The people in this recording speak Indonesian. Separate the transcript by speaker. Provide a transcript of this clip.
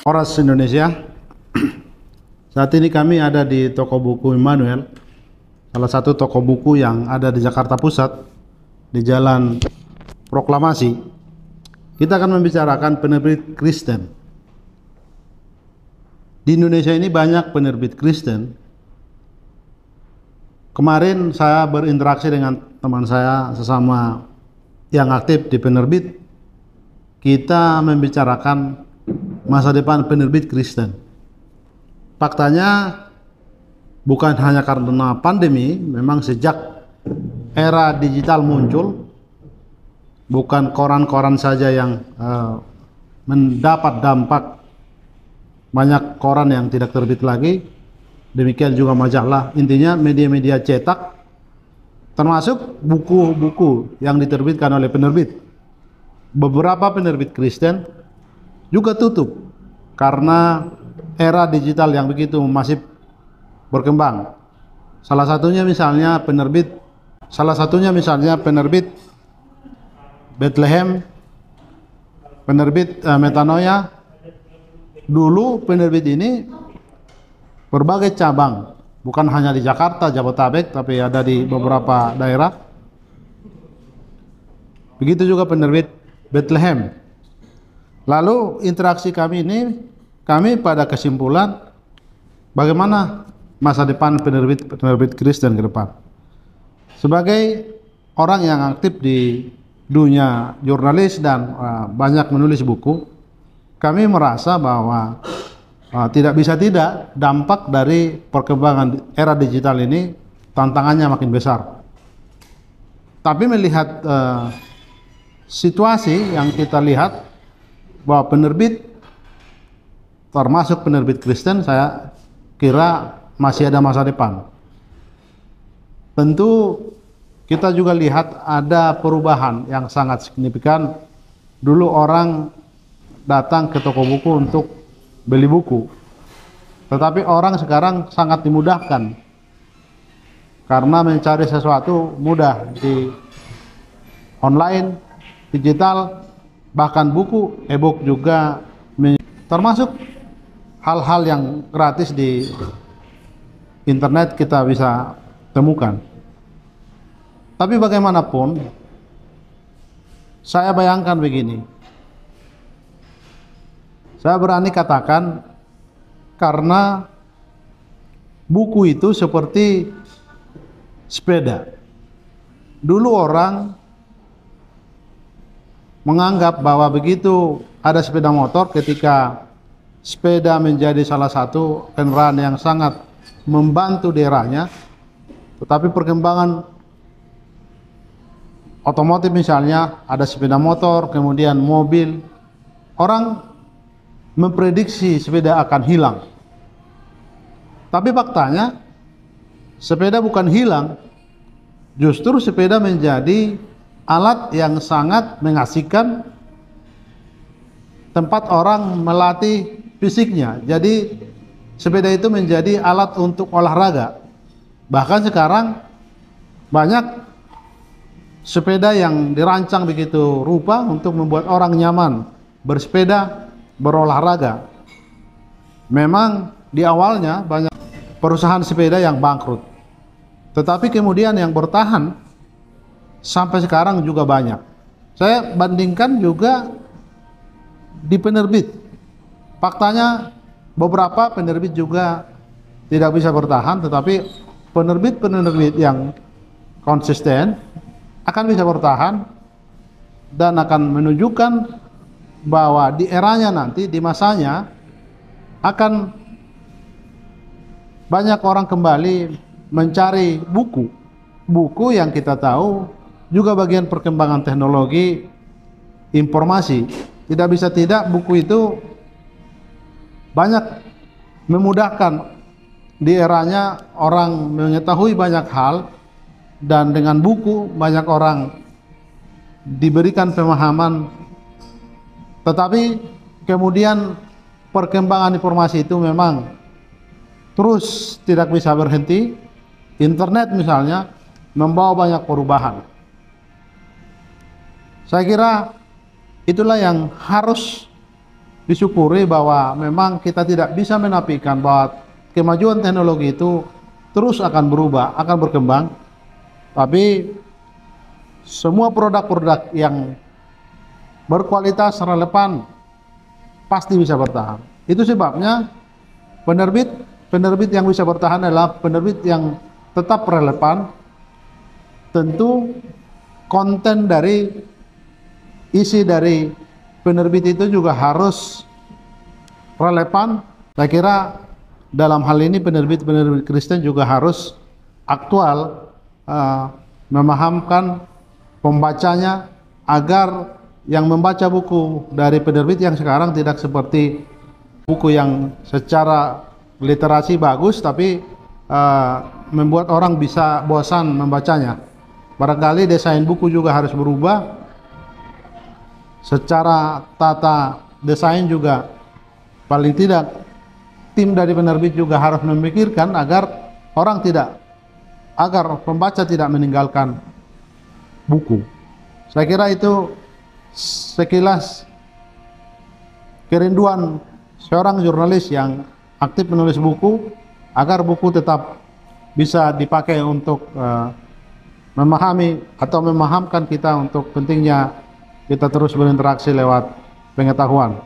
Speaker 1: Oras Indonesia. Saat ini kami ada di toko buku Immanuel, salah satu toko buku yang ada di Jakarta Pusat, di Jalan Proklamasi. Kita akan membicarakan penerbit Kristen. Di Indonesia ini banyak penerbit Kristen. Kemarin saya berinteraksi dengan teman saya sesama yang aktif di penerbit. Kita membicarakan masa depan penerbit Kristen. Faktanya bukan hanya karena pandemi, memang sejak era digital muncul, bukan koran-koran saja yang mendapat dampak, banyak koran yang tidak terbit lagi, demikian juga majalah. Intinya media-media cetak, termasuk buku-buku yang diterbitkan oleh penerbit. Beberapa penerbit Kristen juga tutup karena era digital yang begitu masif berkembang. Salah satunya misalnya penerbit Bethlehem, penerbit Metanoia. Dulu penerbit ini berbagai cabang, bukan hanya di Jakarta, Jabodetabek, tapi ada di beberapa daerah. Begitu juga penerbit Bethlehem. Lalu interaksi kami ini, kami pada kesimpulan bagaimana masa depan penerbit Kristen ke depan. Sebagai orang yang aktif di dunia jurnalis dan banyak menulis buku, kami merasa bahwa tidak bisa tidak dampak dari perkembangan era digital ini tantangannya makin besar. Tapi melihat situasi yang kita lihat bahwa penerbit, termasuk penerbit Kristen, saya kira masih ada masa depan. Tentu kita juga lihat ada perubahan yang sangat signifikan. Dulu orang datang ke toko buku untuk beli buku, tetapi orang sekarang sangat dimudahkan karena mencari sesuatu mudah di online, digital, bahkan buku e-book juga, termasuk hal-hal yang gratis di internet kita bisa temukan. Tapi bagaimanapun, saya bayangkan begini, saya berani katakan, karena buku itu seperti sepeda. Dulu orang menganggap bahwa begitu ada sepeda motor, ketika sepeda menjadi salah satu kendaraan yang sangat membantu daerahnya. Tetapi perkembangan otomotif, misalnya ada sepeda motor, kemudian mobil, orang memprediksi sepeda akan hilang. Tapi faktanya sepeda bukan hilang, justru sepeda menjadi alat yang sangat mengasihkan tempat orang melatih fisiknya. Jadi sepeda itu menjadi alat untuk olahraga. Bahkan sekarang banyak sepeda yang dirancang begitu rupa untuk membuat orang nyaman bersepeda, berolahraga. Memang di awalnya banyak perusahaan sepeda yang bangkrut, tetapi kemudian yang bertahan sampai sekarang juga banyak. Saya bandingkan juga di penerbit. Faktanya beberapa penerbit juga tidak bisa bertahan, tetapi penerbit yang konsisten akan bisa bertahan dan akan menunjukkan bahwa di eranya nanti, di masanya, akan banyak orang kembali mencari buku yang kita tahu juga bagian perkembangan teknologi informasi. Tidak bisa tidak, buku itu banyak memudahkan. Di eranya orang mengetahui banyak hal, dan dengan buku banyak orang diberikan pemahaman. Tetapi kemudian perkembangan informasi itu memang terus tidak bisa berhenti. Internet misalnya membawa banyak perubahan. Saya kira itulah yang harus disyukuri bahwa memang kita tidak bisa menafikan bahwa kemajuan teknologi itu terus akan berubah, akan berkembang. Tapi semua produk-produk yang berkualitas, relevan, pasti bisa bertahan. Itu sebabnya penerbit yang bisa bertahan adalah penerbit yang tetap relevan. Tentu konten dari isi dari penerbit itu juga harus relevan. Saya kira dalam hal ini penerbit-penerbit Kristen juga harus aktual, memahamkan pembacanya agar yang membaca buku dari penerbit yang sekarang tidak seperti buku yang secara literasi bagus tapi membuat orang bisa bosan membacanya. Barangkali desain buku juga harus berubah, secara tata desain juga paling tidak tim dari penerbit juga harus memikirkan agar pembaca tidak meninggalkan buku. Saya kira itu sekilas kerinduan seorang jurnalis yang aktif menulis buku agar buku tetap bisa dipakai untuk memahami atau memahamkan kita untuk pentingnya kita terus berinteraksi lewat pengetahuan.